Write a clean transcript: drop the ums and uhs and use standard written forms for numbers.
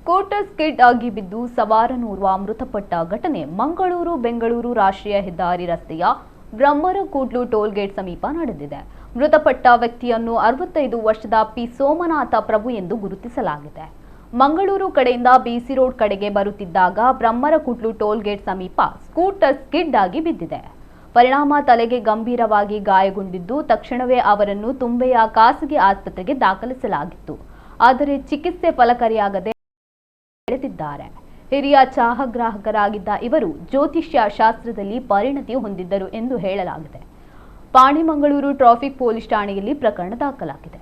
Scooter skid ಆಗಿ ಬಿದ್ದು ಸವಾರನೋರ್ವ ಮೃತಪಟ್ಟ ಘಟನೆ ಮಂಗಳೂರು ಬೆಂಗಳೂರು ರಾಷ್ಟ್ರೀಯ ಹೆದ್ದಾರಿ ರಸ್ತೆಯ ಬ್ರಹ್ಮರಕೂಡ್ಲು ಟೋಲ್ಗೇಟ್ ಸಮೀಪ ನಡೆದಿದೆ. ಮೃತಪಟ್ಟ ವ್ಯಕ್ತಿಯನ್ನು 65 ವರ್ಷದ ಪಿ ಸೋಮನಾಥ ಪ್ರಭು ಎಂದು ಗುರುತಿಸಲಾಗಿದೆ. ಮಂಗಳೂರು ಕಡೆಯಿಂದ ಬಿಸಿ ರೋಡ್ ಕಡೆಗೆ ಬರುತ್ತಿದ್ದಾಗ ಬ್ರಹ್ಮರಕೂಡ್ಲು ಟೋಲ್ಗೇಟ್ ಸಮೀಪ ಸ್ಕೂಟರ್ ಸ್ಕಿಡ್ ಆಗಿ ಬಿದ್ದಿದೆ. ಪರಿಣಾಮ ತಲೆಗೆ ಗಂಭೀರವಾಗಿ ಗಾಯಗೊಂಡಿದ್ದು ತಕ್ಷಣವೇ ಅವರನ್ನು ತುಂಬೆಯ ಖಾಸಗಿ ಆಸ್ಪತ್ರೆಗೆ ದಾಖಲಿಸಲಾಗಿತ್ತು. ಆದರೆ ಚಿಕಿತ್ಸೆ ಫಲಕಾರಿಯಾಗದೆ ಬೆಳೆದಿದ್ದಾರೆ. ಹಿರಿಯ ಚಹಾ ಗ್ರಾಹಕರಾಗಿದ್ದ ಇವರು ಜ್ಯೋತಿಷ್ಯ ಶಾಸ್ತ್ರದಲ್ಲಿ ಪರಿಣತಿ ಹೊಂದಿದ್ದರು ಎಂದು ಹೇಳಲಾಗಿದೆ. ಪಾಣಿ ಮಂಗಳೂರು ಟ್ರಾಫಿಕ್ ಪೊಲೀಸ್ ಠಾಣೆಯಲ್ಲಿ ಪ್ರಕರಣ ದಾಖಲಾಗಿದೆ.